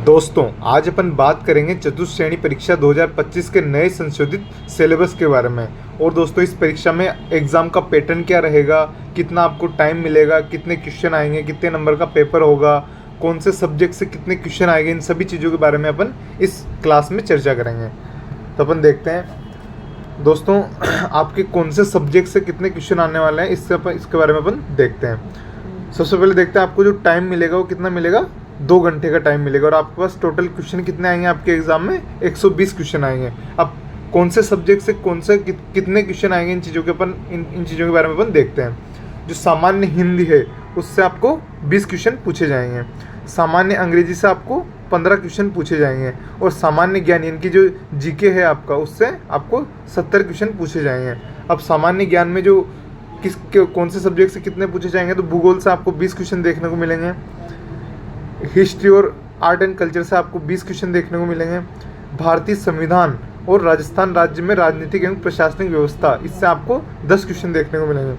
दोस्तों, आज अपन बात करेंगे चतुर्थ श्रेणी परीक्षा 2025 के नए संशोधित सिलेबस के बारे में। और दोस्तों, इस परीक्षा में एग्ज़ाम का पैटर्न क्या रहेगा, कितना आपको टाइम मिलेगा, कितने क्वेश्चन आएंगे, कितने नंबर का पेपर होगा, कौन से सब्जेक्ट से कितने क्वेश्चन आएंगे, इन सभी चीज़ों के बारे में अपन इस क्लास में चर्चा करेंगे। तो अपन देखते हैं दोस्तों, आपके कौन से सब्जेक्ट से कितने क्वेश्चन आने वाले हैं, इसके बारे में अपन देखते हैं। सबसे पहले देखते हैं आपको जो टाइम मिलेगा वो कितना मिलेगा। 2 घंटे का टाइम मिलेगा और आपके पास टोटल क्वेश्चन कितने आएंगे आपके एग्जाम में, 120 क्वेश्चन आएंगे। अब कौन से सब्जेक्ट से कौन से कितने क्वेश्चन आएंगे, इन चीज़ों के इन चीज़ों के बारे में अपन देखते हैं। जो सामान्य हिंदी है उससे आपको 20 क्वेश्चन पूछे जाएंगे। सामान्य अंग्रेजी से आपको 15 क्वेश्चन पूछे जाएंगे। और सामान्य ज्ञान यानी कि जो जीके है आपका, उससे आपको 70 क्वेश्चन पूछे जाएंगे। अब सामान्य ज्ञान में जो कौन से सब्जेक्ट से कितने पूछे जाएंगे, तो भूगोल से आपको 20 क्वेश्चन देखने को मिलेंगे। हिस्ट्री और आर्ट एंड कल्चर से आपको 20 क्वेश्चन देखने को मिलेंगे। भारतीय संविधान और राजस्थान राज्य में राजनीतिक एवं प्रशासनिक व्यवस्था, इससे आपको 10 क्वेश्चन देखने को मिलेंगे।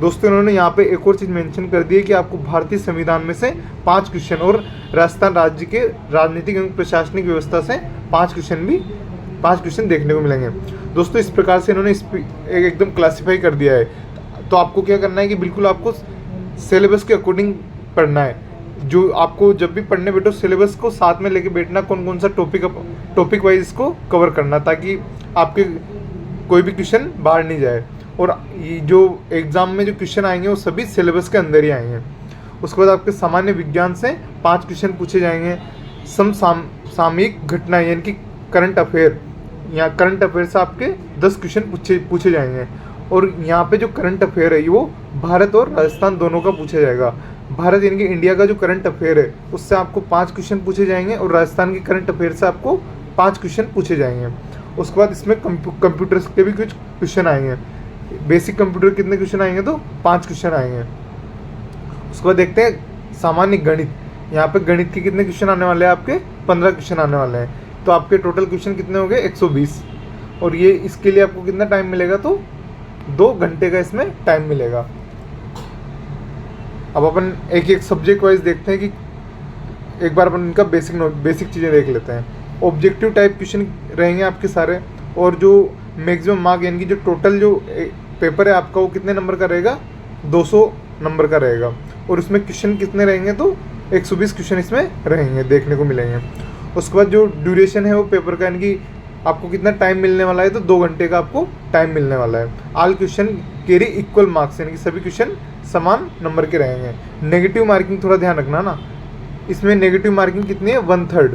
दोस्तों, इन्होंने यहाँ पे एक और चीज़ मेंशन कर दी है कि आपको भारतीय संविधान में से 5 क्वेश्चन और राजस्थान राज्य के राजनीतिक एवं प्रशासनिक व्यवस्था से 5 क्वेश्चन देखने को मिलेंगे। दोस्तों, इस प्रकार से इन्होंने एकदम क्लासीफाई कर दिया है। तो आपको क्या करना है कि बिल्कुल आपको सिलेबस के अकॉर्डिंग पढ़ना है। जो आपको जब भी पढ़ने बैठो, सिलेबस को साथ में लेके बैठना, कौन कौन सा टॉपिक वाइज इसको कवर करना, ताकि आपके कोई भी क्वेश्चन बाहर नहीं जाए। और ये जो एग्ज़ाम में जो क्वेश्चन आएंगे वो सभी सिलेबस के अंदर ही आएंगे। उसके बाद आपके सामान्य विज्ञान से 5 क्वेश्चन पूछे जाएंगे। सामयिक घटना यानी कि करंट अफेयर, यहाँ करंट अफेयर से आपके 10 क्वेश्चन पूछे जाएंगे। और यहाँ पे जो करंट अफेयर है वो भारत और राजस्थान दोनों का पूछा जाएगा। भारत यानी कि इंडिया का जो करंट अफेयर है उससे आपको 5 क्वेश्चन पूछे जाएंगे और राजस्थान के करंट अफेयर से आपको 5 क्वेश्चन पूछे जाएंगे। उसके बाद इसमें कंप्यूटर के भी कुछ क्वेश्चन आएंगे। बेसिक कंप्यूटर कितने क्वेश्चन आएंगे, तो 5 क्वेश्चन आएंगे। उसके बाद देखते हैं सामान्य गणित। यहाँ पे गणित के कितने क्वेश्चन आने वाले हैं, आपके 15 क्वेश्चन आने वाले हैं। तो आपके टोटल क्वेश्चन कितने हो गए, 120। और ये इसके लिए आपको कितना टाइम मिलेगा, तो 2 घंटे का इसमें टाइम मिलेगा। अब अपन एक एक सब्जेक्ट वाइज देखते हैं कि एक बार अपन इनका बेसिक चीज़ें देख लेते हैं। ऑब्जेक्टिव टाइप क्वेश्चन रहेंगे आपके सारे। और जो मैक्सिमम मार्क यानी कि जो टोटल जो पेपर है आपका, वो कितने नंबर का रहेगा, 200 नंबर का रहेगा। और उसमें क्वेश्चन कितने रहेंगे, तो 120 क्वेश्चन इसमें रहेंगे, देखने को मिलेंगे। उसके बाद जो ड्यूरेशन है वो पेपर का, यानी कि आपको कितना टाइम मिलने वाला है, तो 2 घंटे का आपको टाइम मिलने वाला है। All question carry equal marks, यानी कि सभी क्वेश्चन समान नंबर के रहेंगे। नेगेटिव मार्किंग थोड़ा ध्यान रखना ना, इसमें नेगेटिव मार्किंग कितनी है, 1/3,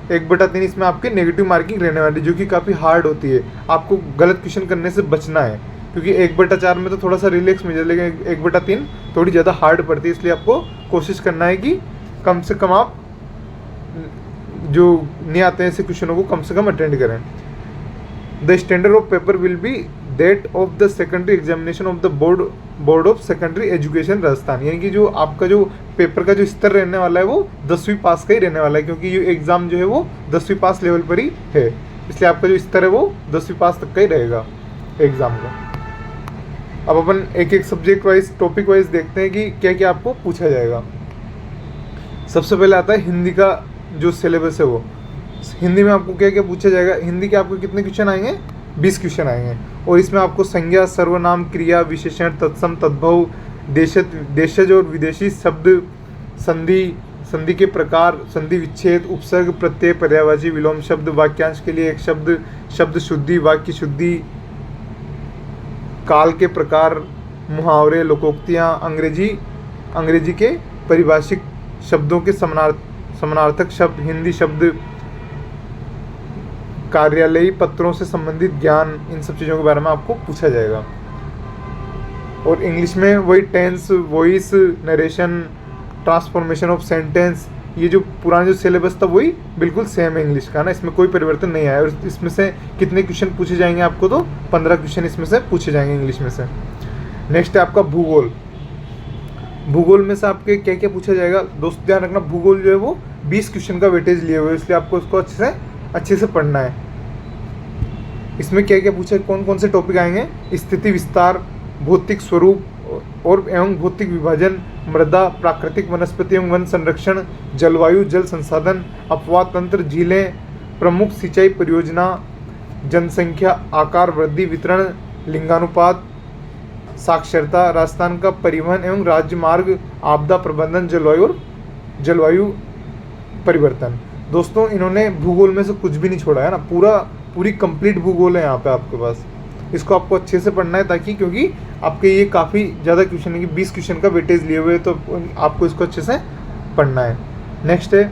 1/3 इसमें आपकी नेगेटिव मार्किंग रहने वाली, जो कि काफ़ी हार्ड होती है। आपको गलत क्वेश्चन करने से बचना है, क्योंकि 1/4 में तो थोड़ा सा रिलैक्स मिल जाए, लेकिन 1/3 थोड़ी ज़्यादा हार्ड पड़ती है। इसलिए आपको कोशिश करना है कि कम से कम आप जो नहीं आते हैं ऐसे क्वेश्चनों को कम से कम अटेंड करें। The standard of paper will be that of the secondary examination of the board of secondary education Rajasthan, यानी कि जो आपका जो पेपर का जो स्तर रहने वाला है वो 10वीं पास का ही रहने वाला है, क्योंकि ये एग्ज़ाम जो है वो 10वीं पास लेवल पर ही है। इसलिए आपका जो स्तर है वो 10वीं पास तक का ही रहेगा एग्ज़ाम का। अब अपन एक एक सब्जेक्ट वाइज, टॉपिक वाइज देखते हैं कि क्या क्या आपको पूछा जाएगा। सबसे पहले आता है हिंदी का जो सिलेबस है वो। हिंदी में आपको क्या क्या पूछा जाएगा। हिंदी के आपको कितने क्वेश्चन आएंगे, 20 क्वेश्चन आएंगे। और इसमें आपको संज्ञा, सर्वनाम, क्रिया, विशेषण, तत्सम, तद्भव, देशज और विदेशी शब्द, संधि के प्रकार, संधि विच्छेद, उपसर्ग, प्रत्यय, पर्यायवाची, विलोम शब्द, वाक्यांश के लिए एक शब्द, शब्द शुद्धि, वाक्य शुद्धि, काल के प्रकार, मुहावरे, लोकोक्तियाँ, अंग्रेजी के परिभाषिक शब्दों के समानार्थक शब्द, हिंदी शब्द, कार्यालयी पत्रों से संबंधित ज्ञान, इन सब चीज़ों के बारे में आपको पूछा जाएगा। और इंग्लिश में वही tense, voice, narration, transformation of sentence, ये जो पुराना जो सिलेबस था वही बिल्कुल सेम है इंग्लिश का ना, इसमें कोई परिवर्तन नहीं आया। और इसमें से कितने क्वेश्चन पूछे जाएंगे आपको, तो 15 क्वेश्चन इसमें से पूछे जाएंगे इंग्लिश में से। नेक्स्ट है आपका भूगोल। भूगोल में से आपके क्या क्या पूछा जाएगा, दोस्त ध्यान रखना, भूगोल जो है वो 20 क्वेश्चन का वेटेज लिए हुए, इसलिए आपको उसको अच्छे से पढ़ना है। इसमें क्या क्या पूछा, कौन कौन से टॉपिक आएंगे, स्थिति विस्तार, भौतिक स्वरूप और एवं भौतिक विभाजन, मृदा, प्राकृतिक वनस्पति एवं वन संरक्षण, जलवायु, जल संसाधन, अपवाह तंत्र, झीलें, प्रमुख सिंचाई परियोजना, जनसंख्या, आकार वृद्धि, वितरण, लिंगानुपात, साक्षरता, राजस्थान का परिवहन एवं राज्य मार्ग, आपदा प्रबंधन, जलवायु परिवर्तन। दोस्तों इन्होंने भूगोल में से कुछ भी नहीं छोड़ा है ना, पूरी कंप्लीट भूगोल है यहाँ पे आपके पास। इसको आपको अच्छे से पढ़ना है ताकि, क्योंकि आपके ये काफ़ी ज़्यादा क्वेश्चन है कि 20 क्वेश्चन का वेटेज लिए हुए, तो आपको इसको अच्छे से पढ़ना है। नेक्स्ट है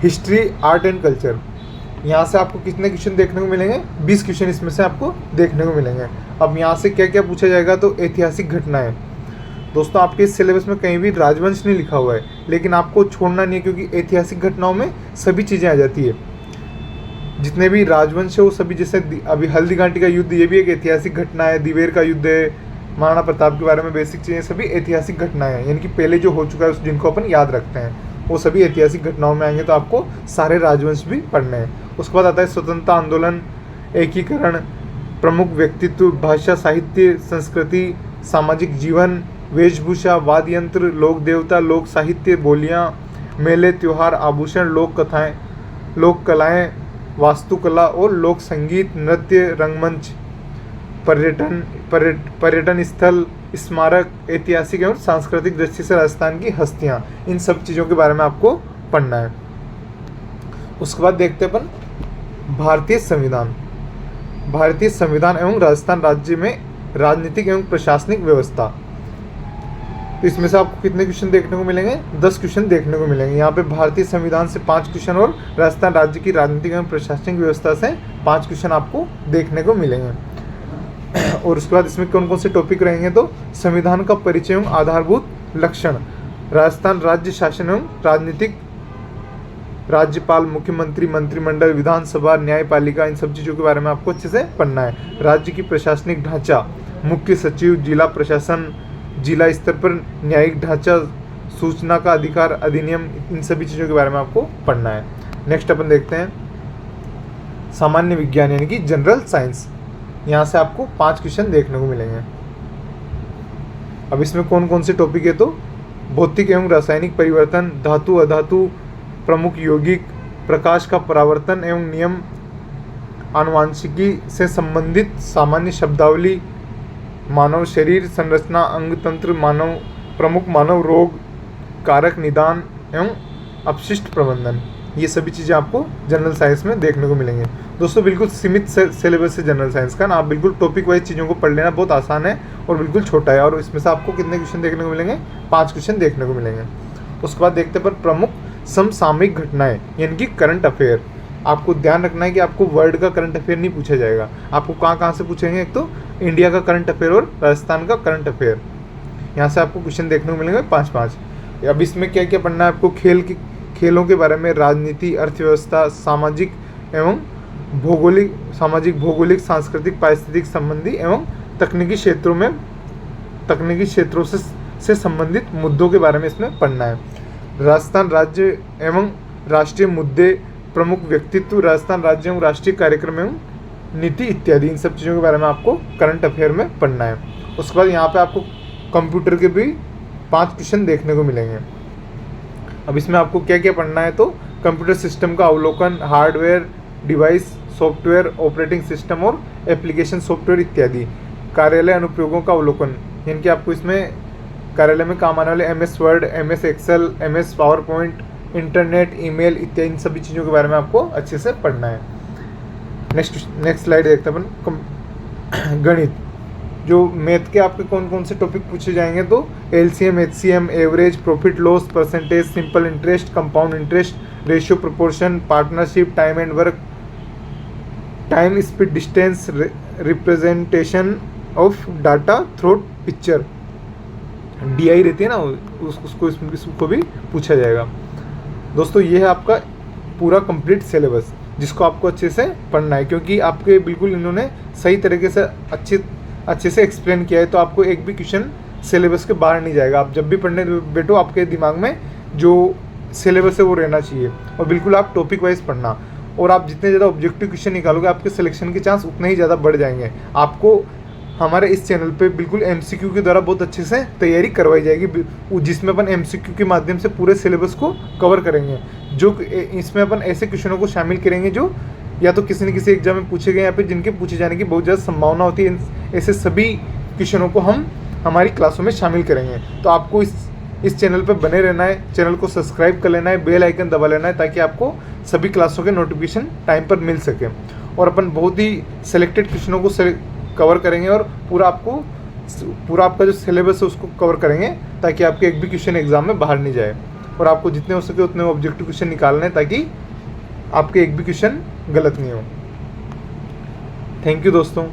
हिस्ट्री, आर्ट एंड कल्चर। यहाँ से आपको कितने क्वेश्चन देखने को मिलेंगे? 20 क्वेश्चन इसमें से आपको देखने को मिलेंगे। अब यहाँ से क्या क्या पूछा जाएगा? तो ऐतिहासिक घटनाएं। दोस्तों आपके इस सिलेबस में कहीं भी राजवंश नहीं लिखा हुआ है, लेकिन आपको छोड़ना नहीं है, क्योंकि ऐतिहासिक घटनाओं में सभी चीज़ें आ जाती है। जितने भी राजवंश है वो सभी, जैसे अभी हल्दी घाटी का युद्ध, ये भी एक ऐतिहासिक घटना है। दिवेर का युद्ध है, महाराणा प्रताप के बारे में बेसिक चीज़ें, सभी ऐतिहासिक घटनाएं हैं, यानी कि पहले जो हो चुका है जिनको अपन याद रखते हैं, वो सभी ऐतिहासिक घटनाओं में आएंगे। तो आपको सारे राजवंश भी पढ़ने हैं। उसके बाद आता है स्वतंत्रता आंदोलन, एकीकरण, प्रमुख व्यक्तित्व, भाषा, साहित्य, संस्कृति, सामाजिक जीवन, वेशभूषा, वाद्य यंत्र, लोक देवता, लोक साहित्य, बोलियाँ, मेले, त्योहार, आभूषण, लोक कथाएँ, लोक कलाएँ, वास्तुकला और लोक संगीत, नृत्य, रंगमंच, पर्यटन स्थल, स्मारक, ऐतिहासिक एवं सांस्कृतिक दृष्टि से राजस्थान की हस्तियाँ, इन सब चीज़ों के बारे में आपको पढ़ना है। उसके बाद देखते हैं अपन भारतीय संविधान एवं राजस्थान राज्य में राजनीतिक एवं प्रशासनिक व्यवस्था। तो इसमें से आपको कितने क्वेश्चन देखने को मिलेंगे? 10 क्वेश्चन देखने को मिलेंगे। यहाँ पे भारतीय संविधान से 5 क्वेश्चन और राजस्थान राज्य की राजनीतिक एवं प्रशासनिक व्यवस्था से 5 क्वेश्चन आपको देखने को मिलेंगे। और उसके बाद इसमें कौन कौन से टॉपिक रहेंगे? तो संविधान का परिचय एवं आधारभूत लक्षण, राजस्थान राज्य शासन एवं राजनीतिक, राज्यपाल, मुख्यमंत्री, मंत्रिमंडल, विधानसभा, न्यायपालिका, इन सब चीज़ों के बारे में आपको अच्छे से पढ़ना है। राज्य की प्रशासनिक ढांचा, मुख्य सचिव, जिला प्रशासन, जिला स्तर पर न्यायिक ढांचा, सूचना का अधिकार अधिनियम, इन सभी चीज़ों के बारे में आपको पढ़ना है। नेक्स्ट अपन देखते हैं सामान्य विज्ञान यानी कि जनरल साइंस। यहाँ से आपको 5 क्वेश्चन देखने को मिलेंगे। अब इसमें कौन कौन से टॉपिक है? तो भौतिक एवं रासायनिक परिवर्तन, धातु अधातु, प्रमुख यौगिक, प्रकाश का परावर्तन एवं नियम, आनुवांशिकी से संबंधित सामान्य शब्दावली, मानव शरीर संरचना, अंग तंत्र, प्रमुख मानव रोग, कारक निदान एवं अपशिष्ट प्रबंधन, ये सभी चीज़ें आपको जनरल साइंस में देखने को मिलेंगे। दोस्तों बिल्कुल सीमित सिलेबस है जनरल साइंस का ना, आप बिल्कुल टॉपिक वाइज चीज़ों को पढ़ लेना, बहुत आसान है और बिल्कुल छोटा है। और इसमें से आपको कितने क्वेश्चन देखने को मिलेंगे? 5 क्वेश्चन देखने को मिलेंगे। उसके बाद देखते हैं पर प्रमुख समसामयिक घटनाएं यानी कि करंट अफेयर। आपको ध्यान रखना है कि आपको वर्ल्ड का करंट अफेयर नहीं पूछा जाएगा, आपको कहाँ से पूछेंगे? एक तो इंडिया का करंट अफेयर और राजस्थान का करंट अफेयर। यहाँ से आपको क्वेश्चन देखने को मिलेंगे 5-5। अब इसमें क्या क्या पढ़ना है आपको? खेलों के बारे में, राजनीति, अर्थव्यवस्था, सामाजिक भौगोलिक, सांस्कृतिक, पारिस्थितिक संबंधी एवं तकनीकी क्षेत्रों से संबंधित मुद्दों के बारे में इसमें पढ़ना है। राजस्थान राज्य एवं राष्ट्रीय मुद्दे, प्रमुख व्यक्तित्व, राजस्थान राज्य एवं राष्ट्रीय कार्यक्रम एवं नीति इत्यादि, इन सब चीज़ों के बारे में आपको करंट अफेयर में पढ़ना है। उसके बाद यहाँ पे आपको कंप्यूटर के भी 5 क्वेश्चन देखने को मिलेंगे। अब इसमें आपको क्या क्या पढ़ना है? तो कंप्यूटर सिस्टम का अवलोकन, hardware, device, software, operating system और एप्लीकेशन सॉफ्टवेयर इत्यादि, कार्यालय अनुप्रयोगों का अवलोकन, यानी कि आपको इसमें कार्यालय में काम आने वाले MS Word, MS Excel, MS PowerPoint, internet, email इत्यादि, इन सभी चीज़ों के बारे में आपको अच्छे से पढ़ना है। नेक्स्ट स्लाइड देखते हैं अपन गणित। जो मैथ के आपके कौन कौन से टॉपिक पूछे जाएंगे? तो LCM, HCM, average, profit loss, percentage, simple interest, compound interest, ratio, proportion, partnership, time and work, time speed distance, representation of data through picture, DI रहती है ना, उसको भी पूछा जाएगा। दोस्तों ये है आपका पूरा कंप्लीट सिलेबस, जिसको आपको अच्छे से पढ़ना है, क्योंकि आपके बिल्कुल इन्होंने सही तरीके से अच्छे से एक्सप्लेन किया है, तो आपको एक भी क्वेश्चन सिलेबस के बाहर नहीं जाएगा। आप जब भी पढ़ने बैठो आपके दिमाग में जो सिलेबस है वो रहना चाहिए, और बिल्कुल आप टॉपिक वाइज पढ़ना। और आप जितने ज़्यादा ऑब्जेक्टिव क्वेश्चन निकालोगे आपके सिलेक्शन के चांस उतने ही ज़्यादा बढ़ जाएंगे। आपको हमारे इस चैनल पे बिल्कुल एमसीक्यू के द्वारा बहुत अच्छे से तैयारी करवाई जाएगी, जिसमें अपन एमसीक्यू के माध्यम से पूरे सिलेबस को कवर करेंगे। जो इसमें अपन ऐसे क्वेश्चनों को शामिल करेंगे जो या तो किसी न किसी एग्जाम में पूछे गए या फिर जिनके पूछे जाने की बहुत ज़्यादा संभावना होती है। ऐसे सभी क्वेश्चनों को हम हमारी क्लासों में शामिल करेंगे। तो आपको इस चैनल पर बने रहना है, चैनल को सब्सक्राइब कर लेना है, बेल आइकन दबा लेना है, ताकि आपको सभी क्लासों के नोटिफिकेशन टाइम पर मिल सके। और अपन बहुत ही सिलेक्टेड क्वेश्चनों को कवर करेंगे और पूरा आपका जो सिलेबस है उसको कवर करेंगे, ताकि आपके एक भी क्वेश्चन एग्जाम में बाहर नहीं जाए। और आपको जितने हो सके उतने ऑब्जेक्टिव क्वेश्चन निकालने हैं, ताकि आपके एक भी क्वेश्चन गलत नहीं हो। थैंक यू दोस्तों।